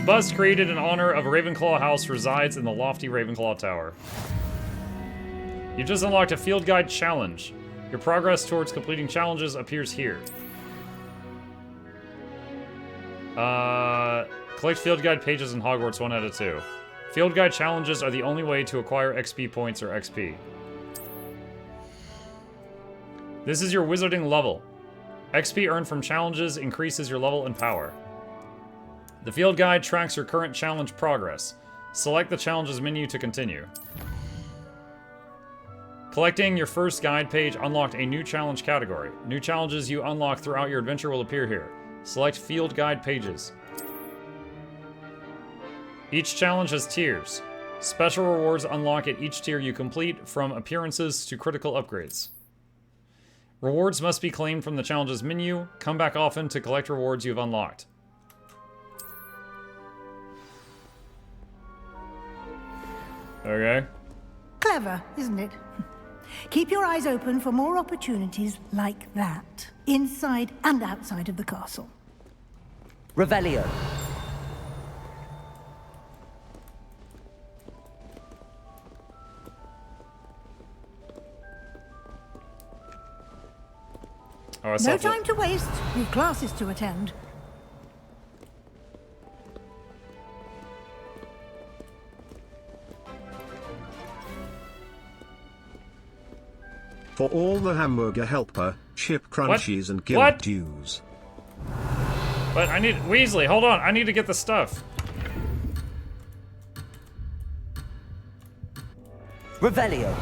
bust, created in honor of a Ravenclaw house, resides in the lofty Ravenclaw Tower. You just unlocked a field guide challenge. Your progress towards completing challenges appears here. Collect field guide pages in Hogwarts 1 out of 2. Field guide challenges are the only way to acquire XP points or XP. This is your wizarding level. XP earned from challenges increases your level and power. The field guide tracks your current challenge progress. Select the challenges menu to continue. Collecting your first guide page unlocked a new challenge category. New challenges you unlock throughout your adventure will appear here. Select field guide pages. Each challenge has tiers. Special rewards unlock at each tier you complete, from appearances to critical upgrades. Rewards must be claimed from the challenges menu. Come back often to collect rewards you've unlocked. Okay. Clever, isn't it? Keep your eyes open for more opportunities like that, inside and outside of the castle. Revelio. Oh, no time to waste. We've classes to attend. For all the hamburger helper, chip crunchies, and guild dues. But I need... Weasley, hold on. I need to get the stuff. Revelio.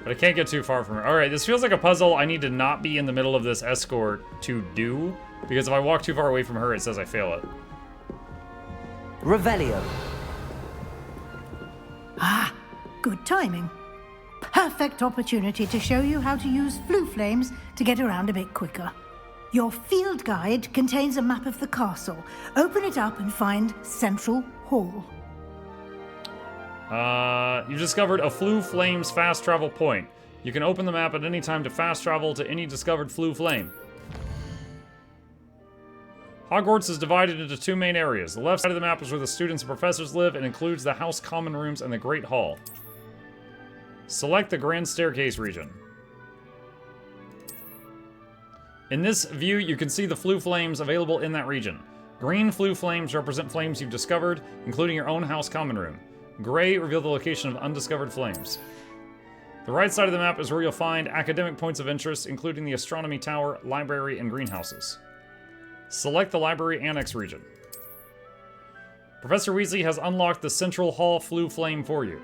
But I can't get too far from her. Alright, this feels like a puzzle I need to not be in the middle of this escort to do. Because if I walk too far away from her, it says I fail it. Revelio. Ah, good timing. Perfect opportunity to show you how to use flue flames to get around a bit quicker. Your field guide contains a map of the castle. Open it up and find Central Hall. You discovered a Flue Flames fast travel point. You can open the map at any time to fast travel to any discovered Flue Flame. Hogwarts is divided into two main areas. The left side of the map is where the students and professors live and includes the House Common Rooms and the Great Hall. Select the Grand Staircase region. In this view, you can see the Flue Flames available in that region. Green Flue Flames represent flames you've discovered, including your own House Common Room. Gray reveal the location of undiscovered flames. The right side of the map is where you'll find academic points of interest, including the Astronomy Tower, Library, and Greenhouses. Select the Library Annex region. Professor Weasley has unlocked the Central Hall Flue Flame for you.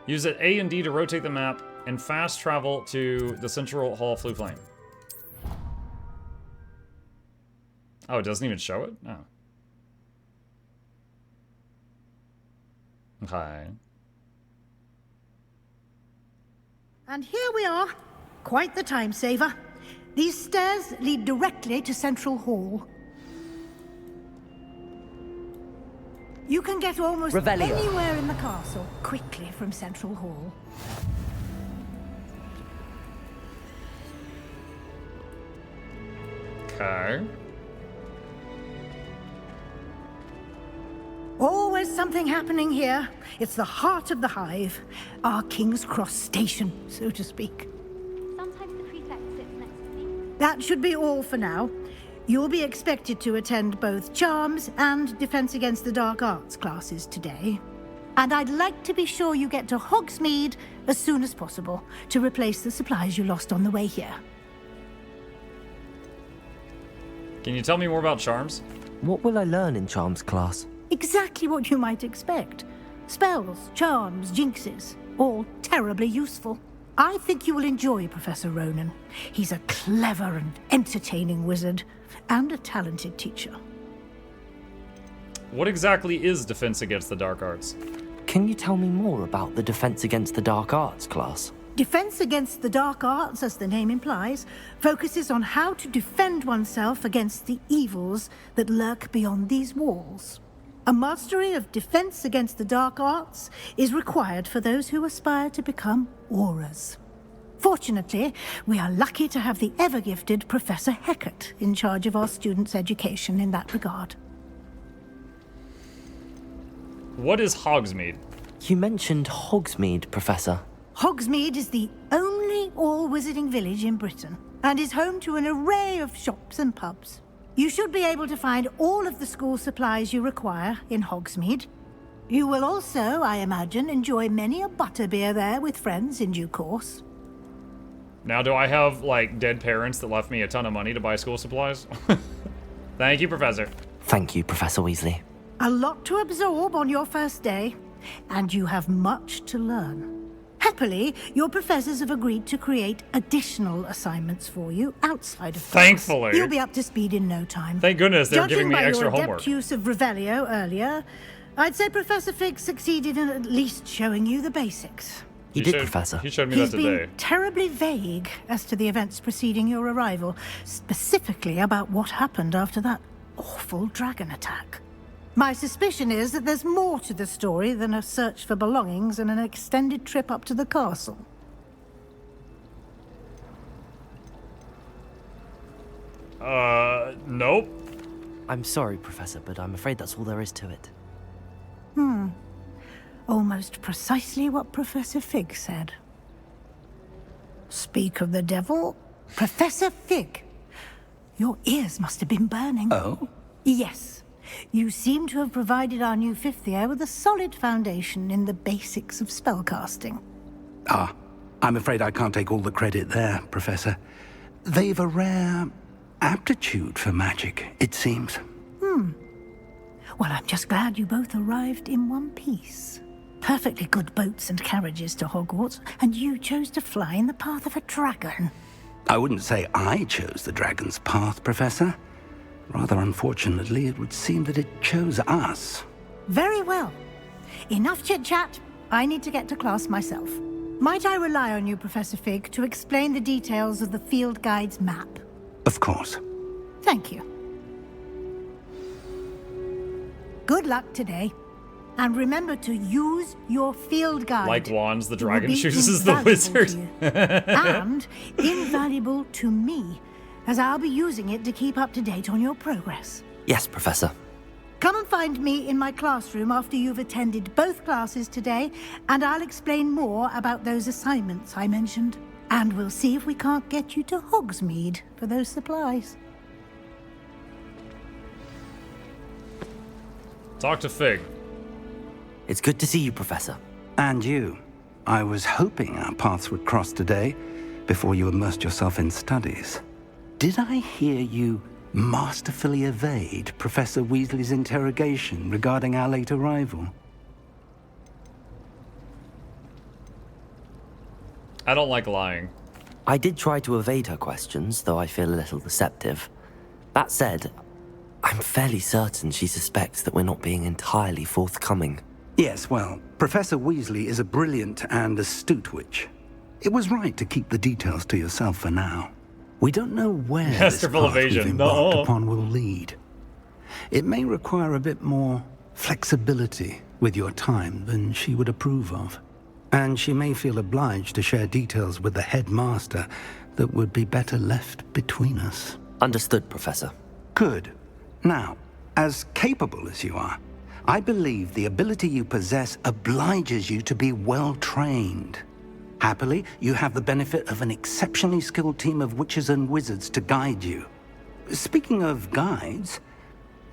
Use it A and D to rotate the map and fast travel to the Central Hall Flue Flame. Oh, it doesn't even show it? Oh. Okay. And here we are. Quite the time saver. These stairs lead directly to Central Hall. You can get almost anywhere in the castle quickly from Central Hall. Okay. Always something happening here. It's the heart of the hive. Our King's Cross station, so to speak. Sometimes the prefect sits next to me. That should be all for now. You'll be expected to attend both Charms and Defense Against the Dark Arts classes today. And I'd like to be sure you get to Hogsmeade as soon as possible to replace the supplies you lost on the way here. Can you tell me more about Charms? What will I learn in Charms class? Exactly what you might expect. Spells, charms, jinxes, all terribly useful. I think you will enjoy Professor Ronan. He's a clever and entertaining wizard, and a talented teacher. What exactly is Defense Against the Dark Arts? Can you tell me more about the Defense Against the Dark Arts class? Defense Against the Dark Arts, as the name implies, focuses on how to defend oneself against the evils that lurk beyond these walls. A mastery of Defense Against the Dark Arts is required for those who aspire to become Auras. Fortunately, we are lucky to have the ever-gifted Professor Heckert in charge of our students' education in that regard. What is Hogsmeade? You mentioned Hogsmeade, Professor. Hogsmeade is the only all-wizarding village in Britain, and is home to an array of shops and pubs. You should be able to find all of the school supplies you require in Hogsmeade. You will also, I imagine, enjoy many a butterbeer there with friends in due course. Now, do I have, like, dead parents that left me a ton of money to buy school supplies? Thank you, Professor. Thank you, Professor Weasley. A lot to absorb on your first day, and you have much to learn. Happily, your professors have agreed to create additional assignments for you outside of class. Thankfully. You'll be up to speed in no time. Thank goodness they're giving me extra Judging by your homework. adept use of Revelio earlier, I'd say Professor Fig succeeded in at least showing you the basics. You did, Professor. He showed me He's that today. been terribly vague as to the events preceding your arrival, specifically about what happened after that awful dragon attack. My suspicion is that there's more to the story than a search for belongings and an extended trip up to the castle. Nope. I'm sorry, Professor, but I'm afraid that's all there is to it. Almost precisely what Professor Fig said. Speak of the devil, Professor Fig. Your ears must have been burning. Oh? Yes. You seem to have provided our new fifth year with a solid foundation in the basics of spellcasting. Ah, I'm afraid I can't take all the credit there, Professor. They've a rare aptitude for magic, it seems. Well, I'm just glad you both arrived in one piece. Perfectly good boats and carriages to Hogwarts, and you chose to fly in the path of a dragon. I wouldn't say I chose the dragon's path, Professor. Rather unfortunately, it would seem that it chose us. Very well. Enough chit-chat. I need to get to class myself. Might I rely on you, Professor Fig, to explain the details of the field guide's map? Of course. Thank you. Good luck today. And remember to use your field guide. Like wands, the It will dragon be chooses the invaluable wizard. to you. And invaluable to me, as I'll be using it to keep up to date on your progress. Yes, Professor. Come and find me in my classroom after you've attended both classes today, and I'll explain more about those assignments I mentioned. And we'll see if we can't get you to Hogsmeade for those supplies. Talk to Fig. It's good to see you, Professor. And you. I was hoping our paths would cross today, before you immersed yourself in studies. Did I hear you masterfully evade Professor Weasley's interrogation regarding our late arrival? I don't like lying. I did try to evade her questions, though I feel a little deceptive. That said, I'm fairly certain she suspects that we're not being entirely forthcoming. Yes, well, Professor Weasley is a brilliant and astute witch. It was right to keep the details to yourself for now. We don't know where this Masterful path we've evasion. embarked No. upon will lead. It may require a bit more flexibility with your time than she would approve of. And she may feel obliged to share details with the headmaster that would be better left between us. Understood, Professor. Good. Now, as capable as you are, I believe the ability you possess obliges you to be well trained. Happily, you have the benefit of an exceptionally skilled team of witches and wizards to guide you. Speaking of guides,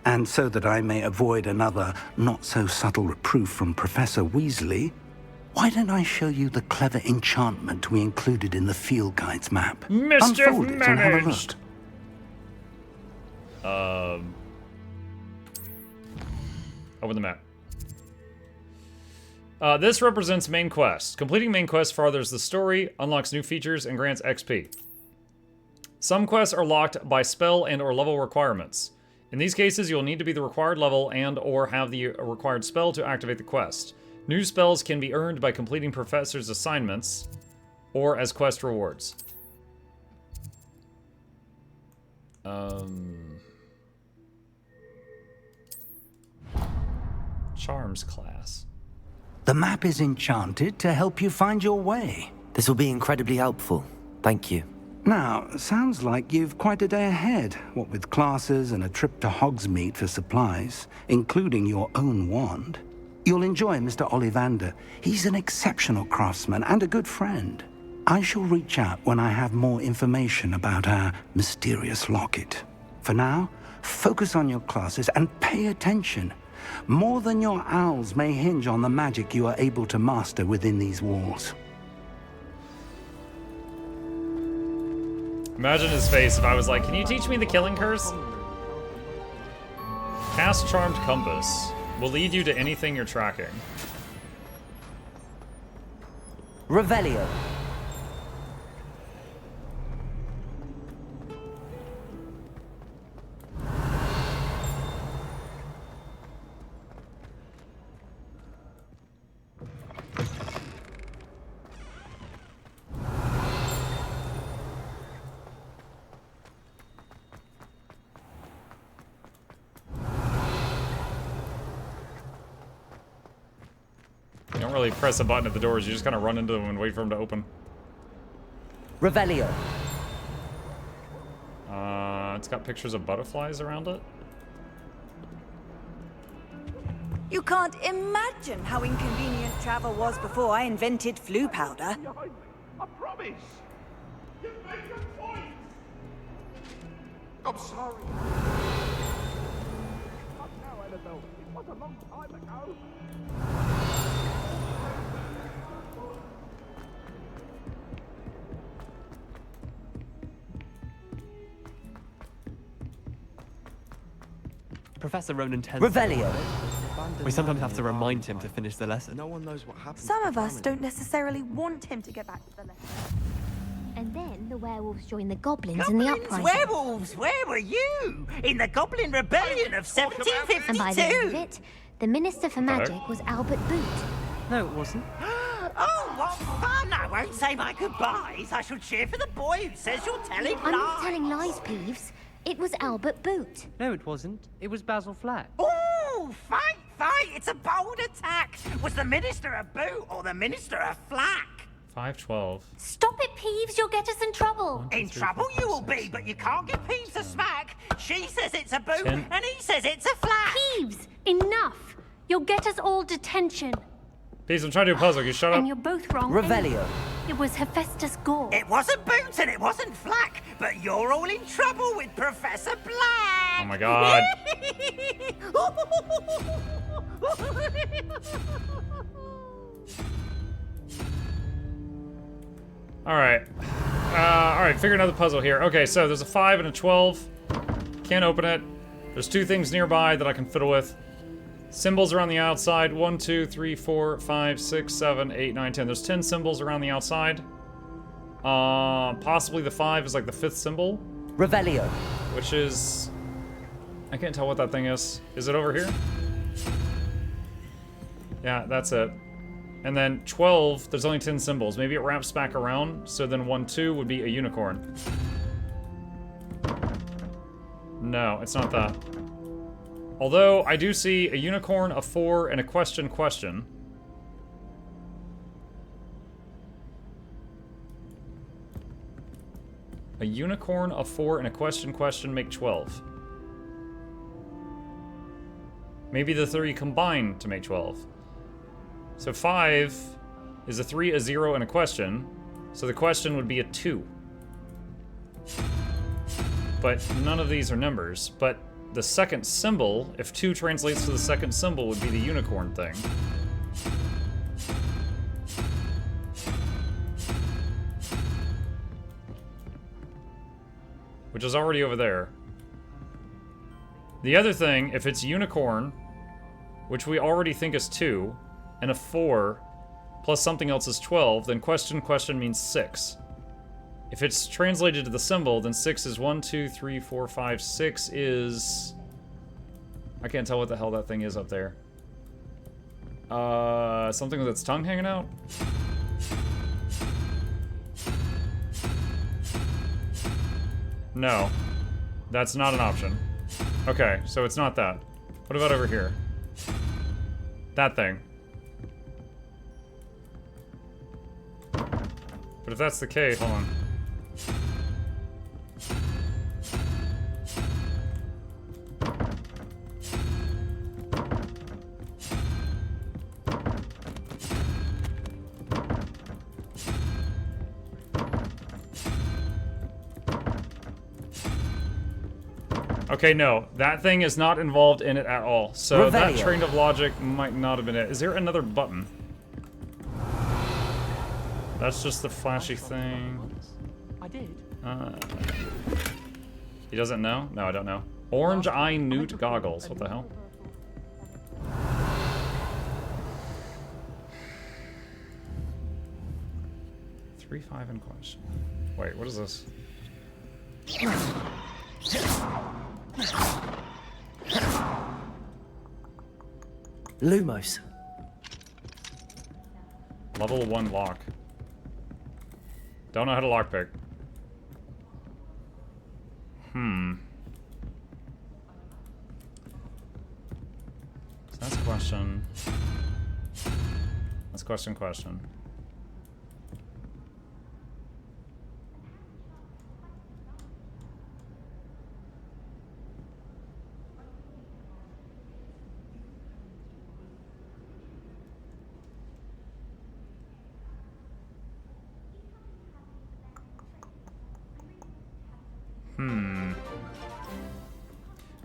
and so that I may avoid another not-so-subtle reproof from Professor Weasley, why don't I show you the clever enchantment we included in the field guide's map? Mischief Unfold it and have a managed. look. Open the map. This represents main quests. Completing main quests furthers the story, unlocks new features, and grants XP. Some quests are locked by spell and/or level requirements. In these cases, you'll need to be the required level and/or have the required spell to activate the quest. New spells can be earned by completing professors' assignments. or as quest rewards. Charms class. The map is enchanted to help you find your way. This will be incredibly helpful. Thank you. Now, sounds like you've quite a day ahead, what with classes and a trip to Hogsmeade for supplies, including your own wand. You'll enjoy Mr. Ollivander. He's an exceptional craftsman and a good friend. I shall reach out when I have more information about our mysterious locket. For now, focus on your classes and pay attention. More than your owls may hinge on the magic you are able to master within these walls. Imagine his face if I was like, can you teach me the killing curse? Cast Charmed Compass. Will lead you to anything you're tracking. Revelio. You don't really press a button at the doors, you just kind of run into them and wait for them to open. Revelio. It's got pictures of butterflies around it. You can't imagine how inconvenient travel was before I invented flu powder. I promise. You make a point. I'm sorry. Not now, Annabelle. It was a long time ago. Professor Ronan tends Revelio. We sometimes have to remind him to finish the lesson. No one knows what happened. Some of us don't necessarily want him to get back to the lesson. And then the werewolves joined the goblins in the uprising. Werewolves, where were you? In the Goblin Rebellion of 1752? And by the end of it, the Minister for Magic was Albert Boot. No, it wasn't. Oh, what fun! I won't say my goodbyes. I shall cheer for the boy who says you're telling I'm lies. not telling lies, Peeves. It was Albert Boot. No, it wasn't. It was Basil Flack. Ooh, fight, fight! It's a bold attack. Was the Minister a boot or the Minister a flack? 512. Stop it, Peeves. You'll get us in trouble. In trouble you will be, but you can't give Peeves a smack. She says it's a boot, 10. and he says it's a flack. Peeves, enough. You'll get us all detention. Peace, I'm trying to do a puzzle. You shut up. And you're both wrong. Revelio. It was Hephaestus Gore. It wasn't boot and it wasn't flack, but you're all in trouble with Professor Black. Oh my god. Alright. Alright, figure another puzzle here. Okay, so there's a 5 and a 12. Can't open it. There's 2 things nearby that I can fiddle with. Symbols around the outside. 1, 2, 3, 4, 5, 6, 7, 8, 9, 10. There's 10 symbols around the outside. Possibly the 5 is like the 5th symbol. Revelio. Which is... I can't tell what that thing is. Is it over here? Yeah, that's it. And then 12, there's only 10 symbols. Maybe it wraps back around, so then 1, 2 would be a unicorn. No, it's not that. Although, I do see a unicorn, a 4, and a question. A unicorn, a 4, and a question make 12. Maybe the 3 combine to make 12. So 5 is a 3, a 0, and a question. So the question would be a 2. But none of these are numbers. But the second symbol, if 2 translates to the second symbol, would be the unicorn thing. Which is already over there. The other thing, if it's unicorn, which we already think is 2, and a 4, plus something else is 12, then question means 6. If it's translated to the symbol, then 6 is 1, 2, 3, 4, 5, 6 is... I can't tell what the hell that thing is up there. Something with its tongue hanging out? No. That's not an option. Okay, so it's not that. What about over here? That thing. But if that's the case, hold on. Okay, no. That thing is not involved in it at all. So that train of logic might not have been it. Is there another button? That's just the flashy thing. I did. He doesn't know? No, I don't know. Orange eye newt goggles. What the hell? Three, 5 in question. Wait, what is this? Lumos. Level 1 lock. Don't know how to lockpick. So that's question. That's question.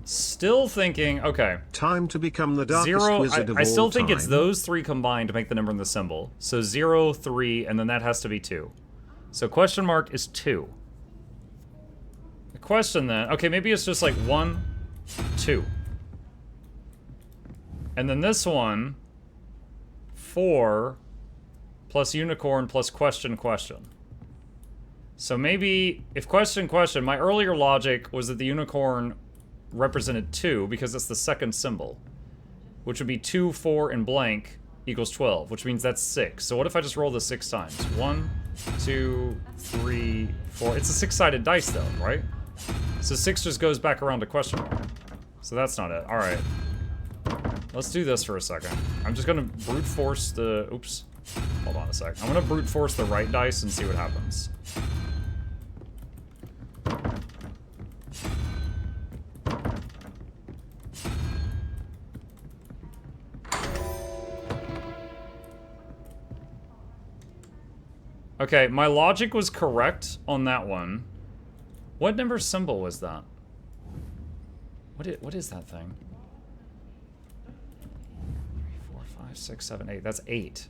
Still thinking, okay. Time to become the darkest Zero, wizard of I still all think it's time. those three combined to make the number in the symbol. So 0, 3, and then that has to be 2. So question mark is 2. The question then, okay, maybe it's just like 1, 2. And then this one, 4 plus unicorn plus question. So maybe if question, my earlier logic was that the unicorn represented 2 because it's the second symbol, which would be 2, 4, and blank equals 12, which means that's 6. So what if I just roll this 6 times? 1, 2, 3, 4. It's a 6-sided dice though, right? So 6 just goes back around to question mark. So that's not it. All right. Let's do this for a second. I'm just gonna brute force the, oops. Hold on a sec. I'm gonna brute force the right dice and see what happens. Okay, my logic was correct on that one. What number symbol was that? What is that thing? 3, 4, 5, 6, 7, 8. That's 8.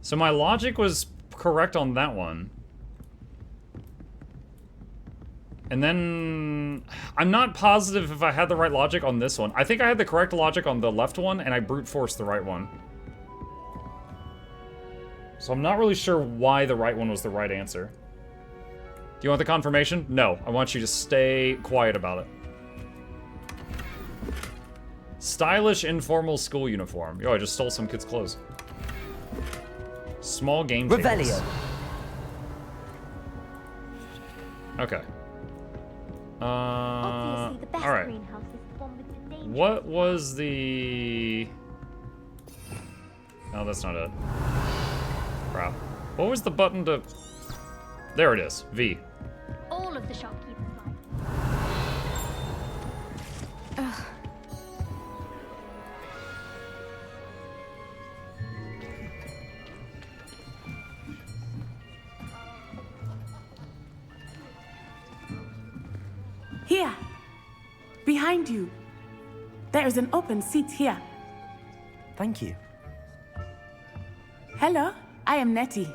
So my logic was correct on that one. And then I'm not positive if I had the right logic on this one. I think I had the correct logic on the left one, and I brute forced the right one. So I'm not really sure why the right one was the right answer. Do you want the confirmation? No, I want you to stay quiet about it. Stylish, informal school uniform. Yo, I just stole some kid's clothes. Small game tables. Revelio. Okay. Obviously, the best alright. greenhouse is the one with the danger. What was the... No, that's not it. Crap. What was the button to... There it is. V. All of the shopkeepers like. Here, behind you. There is an open seat here. Thank you. Hello, I am Nettie.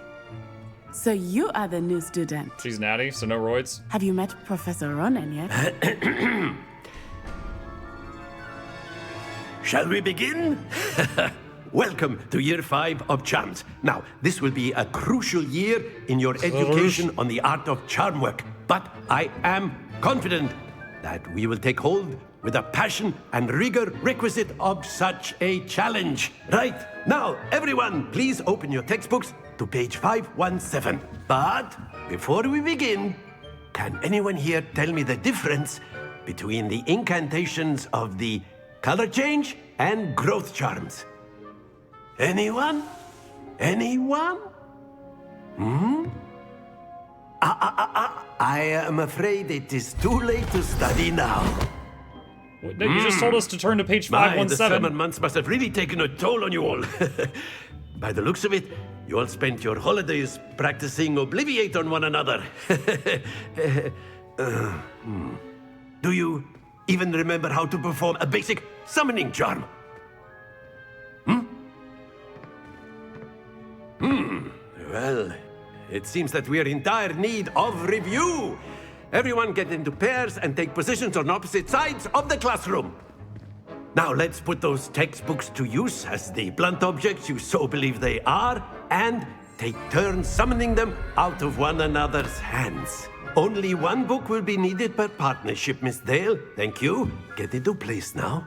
So you are the new student. She's natty, so no roids. Have you met Professor Ronan yet? Shall we begin? Welcome to year 5 of charms. Now, this will be a crucial year in your education on the art of charm work. But I am confident that we will take hold with the passion and rigor requisite of such a challenge. Right, now, everyone, please open your textbooks to page 517. But before we begin, can anyone here tell me the difference between the incantations of the color change and growth charms? Anyone? Anyone? I am afraid it is too late to study now. No, you just told us to turn to page My, 517. the summer months must have really taken a toll on you all. By the looks of it, you all spent your holidays practicing Obliviate on one another. Do you even remember how to perform a basic summoning charm? Well, it seems that we are in dire need of review. Everyone get into pairs and take positions on opposite sides of the classroom. Now let's put those textbooks to use as the blunt objects you so believe they are, and take turns summoning them out of one another's hands. Only one book will be needed per partnership, Miss Dale. Thank you. Get into place now.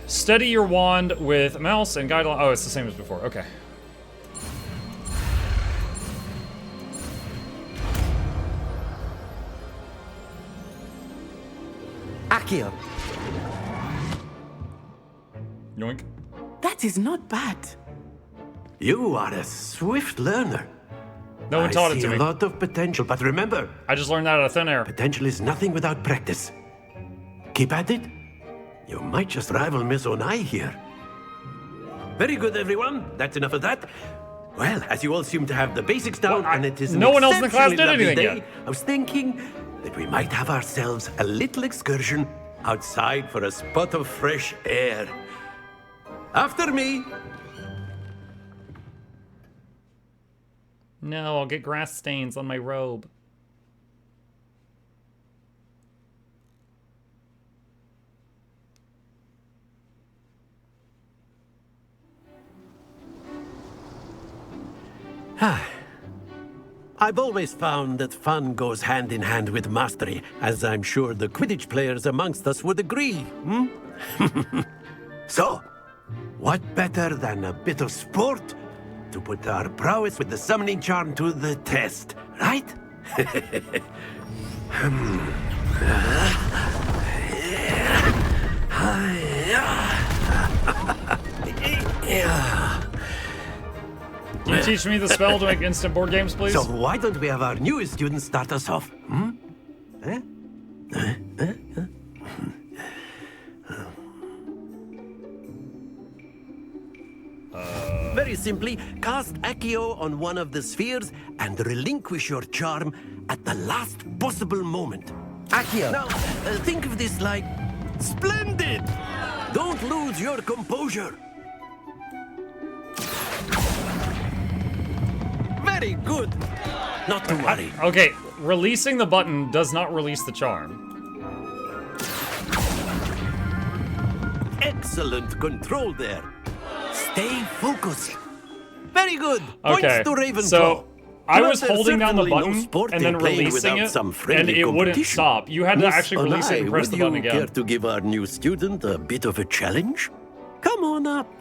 Steady your wand with mouse and guideline. Oh, it's the same as before. Okay. Accio. Yoink. That is not bad. You are a swift learner. No one taught it to I see me. a lot of potential, but remember, I just learned that out of thin air. potential is nothing without practice. Keep at it. You might just rival Miss Onai here. Very good, everyone. That's enough of that. Well, as you all seem to have the basics down, and it is no one else in the class did exceptionally lovely anything day, yet. I was thinking that we might have ourselves a little excursion outside for a spot of fresh air. After me. No, I'll get grass stains on my robe. I've always found that fun goes hand in hand with mastery, as I'm sure the Quidditch players amongst us would agree. So, what better than a bit of sport to put our prowess with the summoning charm to the test, right? Can you teach me the spell to make instant board games, please? So why don't we have our newest student start us off? Very simply, cast Accio on one of the spheres and relinquish your charm at the last possible moment. Accio. Now, think of this like splendid! Don't lose your composure. Very good. Not to worry. Okay, releasing the button does not release the charm. Excellent control there. Stay focused. Very good. Points Okay, to Ravenclaw. so I was But there's holding down the certainly no button sport and then in playing releasing without it, some and friendly it wouldn't competition. stop. You had to Miss actually release it and Onai, press the would button you again. care to give our new student a bit of a challenge? Come on up.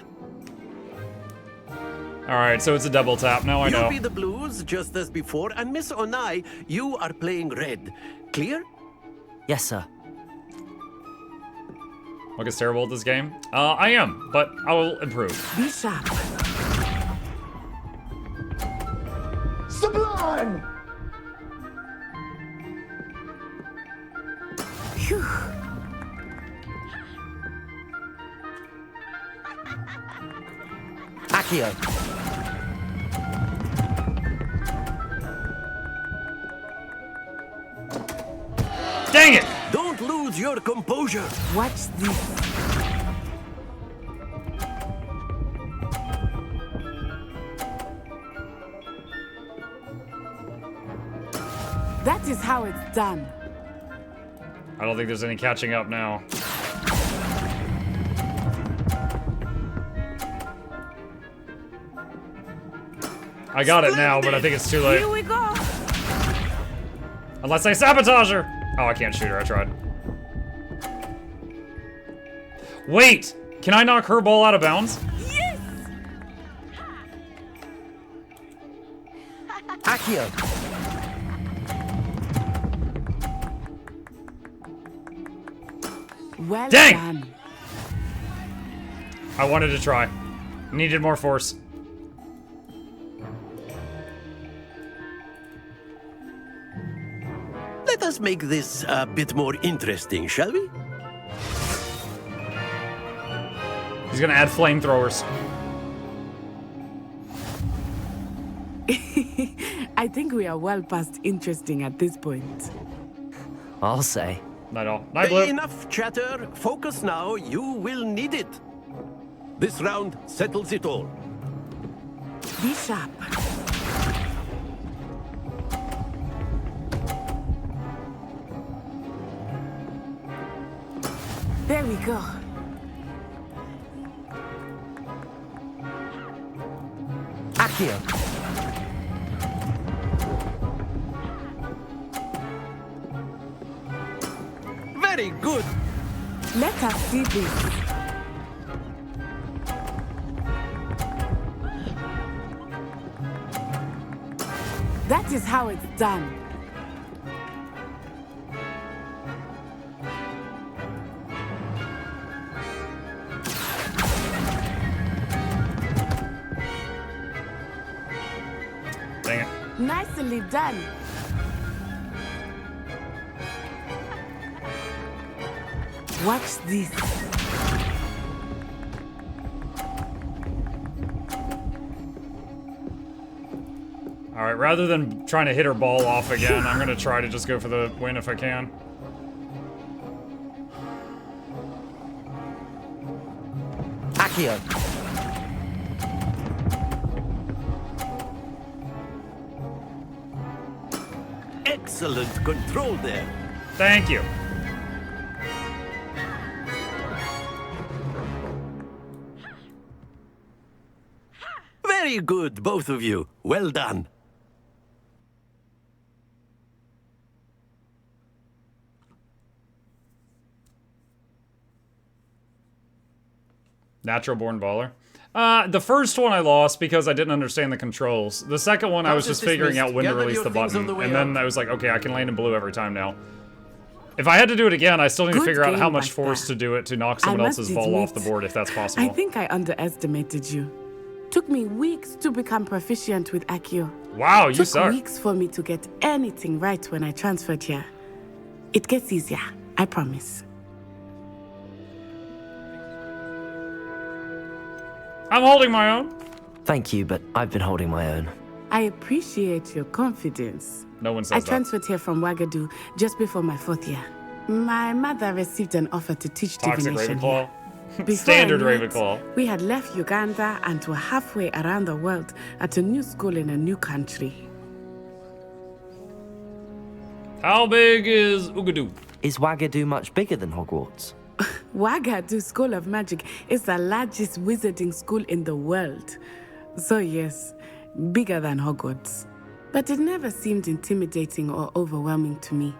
Alright, so it's a double tap. Now I know. You'll be the blues just as before, and Miss Onai, you are playing red. Clear? Yes, sir. Look, it's terrible at this game. I am, but I will improve. Be sharp. Sublime! Phew. Accio. Dang it! Don't lose your composure. Watch this. That is how it's done. I don't think there's any catching up now. I got it now, but I think it's too late. Here we go. Unless I sabotage her! Oh, I can't shoot her, I tried. Wait! Can I knock her ball out of bounds? Yes! Accio! Well Dang! done. I wanted to try. Needed more force. Let us make this a bit more interesting, shall we? He's gonna add flamethrowers. I think we are well past interesting at this point. I'll say. Night all. Night blue. Enough chatter. Focus now. You will need it. This round settles it all. Be sharp. There we go. Accio! Very good. Let us see this. That is how it's done. Dang it. Nicely done. Watch this. Alright, rather than trying to hit her ball off again, I'm gonna try to just go for the win if I can. Accio! Excellent control there. Thank you. Very good, both of you. Well done. Natural born baller. The first one I lost because I didn't understand the controls. The second one I was just figuring out when to release the button. And then I was like, okay, I can land in blue every time now. If I had to do it again, I still need to figure out how much force to do it to knock someone else's ball off the board if that's possible. I think I underestimated you. Took me weeks to become proficient with Accio. Wow, you suck. Took weeks for me to get anything right when I transferred here. It gets easier, I promise. I'm holding my own. Thank you, but I've been holding my own. I appreciate your confidence. No one says I that. transferred here from Wagadu just before my 4th year. My mother received an offer to teach Toxic divination Ravenclaw. here. Standard Before I knew it, Ravenclaw. we had left Uganda and were halfway around the world at a new school in a new country. How big is Ugadu? Is Wagadu much bigger than Hogwarts? Wagadu School of Magic is the largest wizarding school in the world. So yes, bigger than Hogwarts. But it never seemed intimidating or overwhelming to me.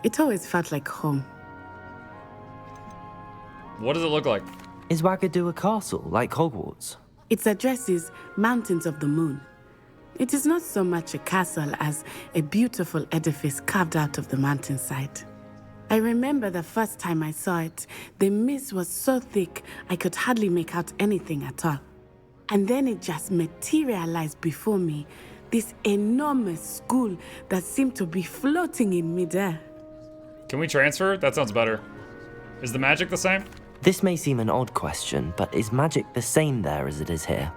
It always felt like home. What does it look like? Is Wagadu a castle, like Hogwarts? Its address is Mountains of the Moon. It is not so much a castle as a beautiful edifice carved out of the mountainside. I remember the first time I saw it, the mist was so thick I could hardly make out anything at all. And then it just materialized before me, this enormous school that seemed to be floating in midair. Can we transfer? That sounds better. Is the magic the same? This may seem an odd question, but is magic the same there as it is here?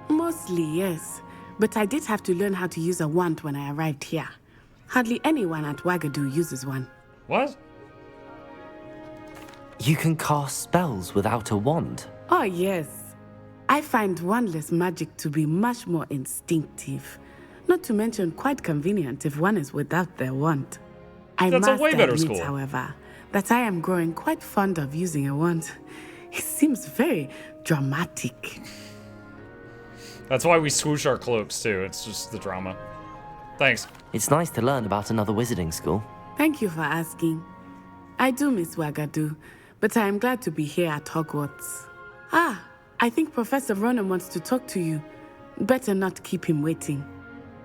Mostly, yes. But I did have to learn how to use a wand when I arrived here. Hardly anyone at Wagadu uses one. What? You can cast spells without a wand? Oh, yes. I find wandless magic to be much more instinctive. Not to mention quite convenient if one is without their wand. I That's a must way better admit, school. however, that I am growing quite fond of using a wand. It seems very dramatic. That's why we swoosh our cloaks, too. It's just the drama. Thanks. It's nice to learn about another wizarding school. Thank you for asking. I do miss Wagadu, but I am glad to be here at Hogwarts. Ah, I think Professor Ronan wants to talk to you. Better not keep him waiting.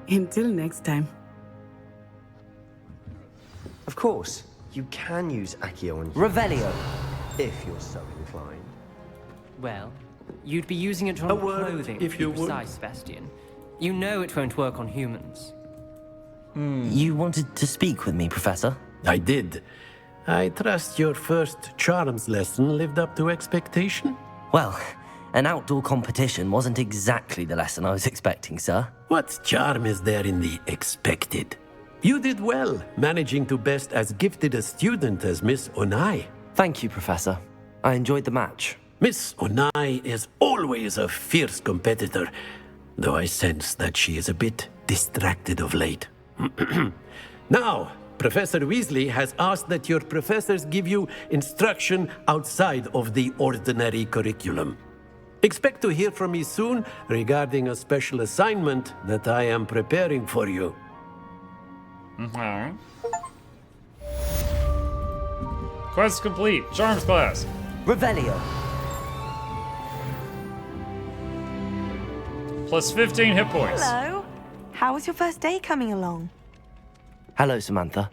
Until next time. Of course, you can use Accio on Revelio. if you're so inclined. Well, you'd be using it on clothing, if to be you would. precise, Sebastian. You know it won't work on humans. You wanted to speak with me, Professor? I did. I trust your first charms lesson lived up to expectation? Well, an outdoor competition wasn't exactly the lesson I was expecting, sir. What charm is there in the expected? You did well, managing to best as gifted a student as Miss Onai. Thank you, Professor. I enjoyed the match. Miss Onai is always a fierce competitor, though I sense that she is a bit distracted of late. Now, Professor Weasley has asked that your professors give you instruction outside of the ordinary curriculum. Expect to hear from me soon regarding a special assignment that I am preparing for you. Quest complete. Charms class. Revelio. Plus 15 hit points. Hello. How was your first day coming along? Hello, Samantha.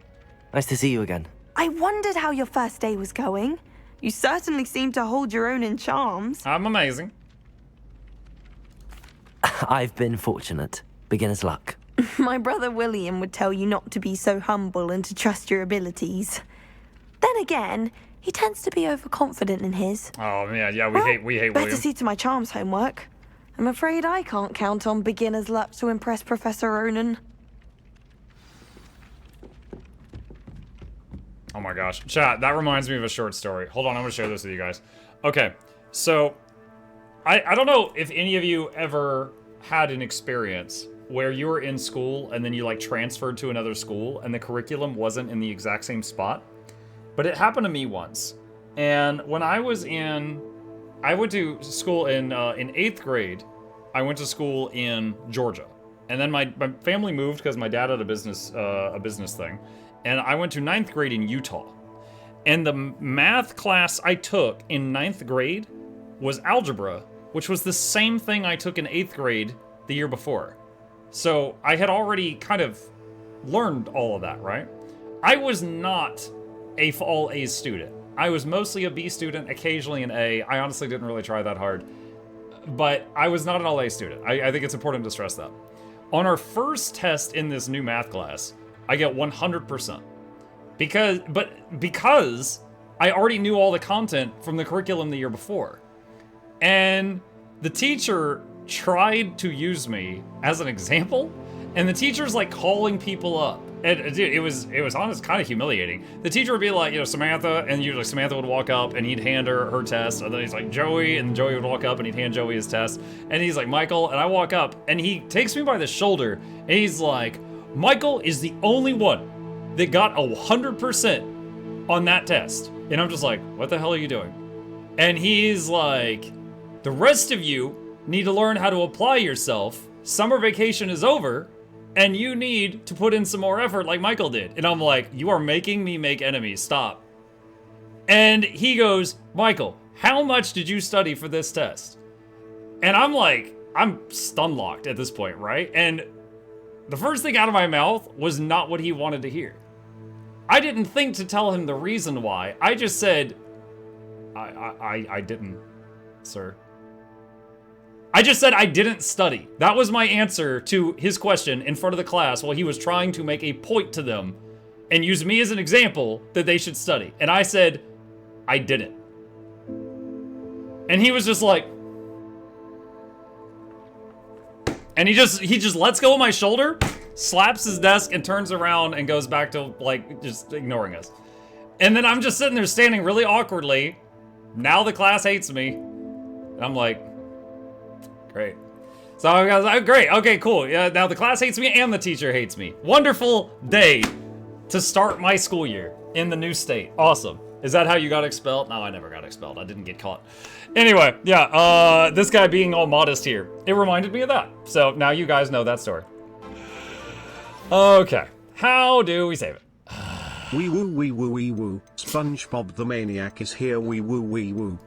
Nice to see you again. I wondered how your first day was going. You certainly seem to hold your own in charms. I'm amazing. I've been fortunate. Beginner's luck. My brother William would tell you not to be so humble and to trust your abilities. Then again, he tends to be overconfident in his. Oh man, yeah, we hate Better William. see to my charms homework. I'm afraid I can't count on beginner's luck to impress Professor Ronan. Oh my gosh. Chat, that reminds me of a short story. Hold on, I'm gonna share this with you guys. Okay, so I don't know if any of you ever had an experience where you were in school and then you like transferred to another school and the curriculum wasn't in the exact same spot. But it happened to me once. And when I went to school in 8th grade. I went to school in Georgia. And then my family moved because my dad had a business thing. And I went to 9th grade in Utah. And the math class I took in 9th grade was algebra, which was the same thing I took in 8th grade the year before. So I had already kind of learned all of that, right? I was not a all A's student. I was mostly a B student, occasionally an A. I honestly didn't really try that hard. But I was not an all A student. I think it's important to stress that. On our first test in this new math class, I get 100%. Because I already knew all the content from the curriculum the year before. And the teacher tried to use me as an example, and the teacher's like calling people up. And dude, it was honestly kind of humiliating. The teacher would be like, Samantha, and usually Samantha would walk up and he'd hand her test, and then he's like, Joey, and Joey would walk up and he'd hand Joey his test, and he's like, Michael, and I walk up and he takes me by the shoulder and he's like, Michael is the only one that got 100% on that test. And I'm just like, what the hell are you doing? And he's like, the rest of you need to learn how to apply yourself. Summer vacation is over, and you need to put in some more effort like Michael did. And I'm like, you are making me make enemies, stop. And he goes, Michael, how much did you study for this test? And I'm like, I'm stun-locked at this point, right? And the first thing out of my mouth was not what he wanted to hear. I didn't think to tell him the reason why. I just said, I didn't, sir. I just said I didn't study. That was my answer to his question in front of the class while he was trying to make a point to them and use me as an example that they should study. And I said, I didn't. And he was just like, and he just lets go of my shoulder, slaps his desk, and turns around and goes back to like just ignoring us. And then I'm just sitting there standing really awkwardly. Now the class hates me. And I'm like, great. So I was like, great, okay, cool. Yeah, now the class hates me and the teacher hates me. Wonderful day to start my school year in the new state. Awesome. Is that how you got expelled? No, I never got expelled. I didn't get caught. Anyway, yeah, this guy being all modest here, it reminded me of that. So now you guys know that story. Okay, how do we save it? Wee woo wee woo wee woo. SpongeBob the Maniac is here. Wee woo wee woo.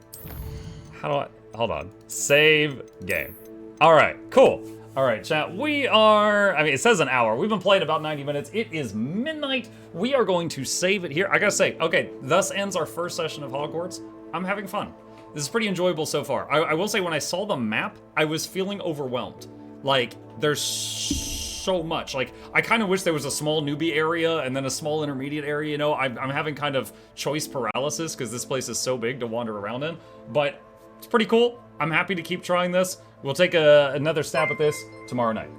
How do I... Hold on. Save game. All right, cool. All right, chat, we are... I mean, it says an hour. We've been playing about 90 minutes. It is midnight. We are going to save it here. I gotta say, okay, thus ends our first session of Hogwarts. I'm having fun. This is pretty enjoyable so far. I will say, when I saw the map, I was feeling overwhelmed. Like, there's so much. Like, I kind of wish there was a small newbie area and then a small intermediate area, you know? I'm having kind of choice paralysis because this place is so big to wander around in. But it's pretty cool. I'm happy to keep trying this. We'll take another stab at this tomorrow night.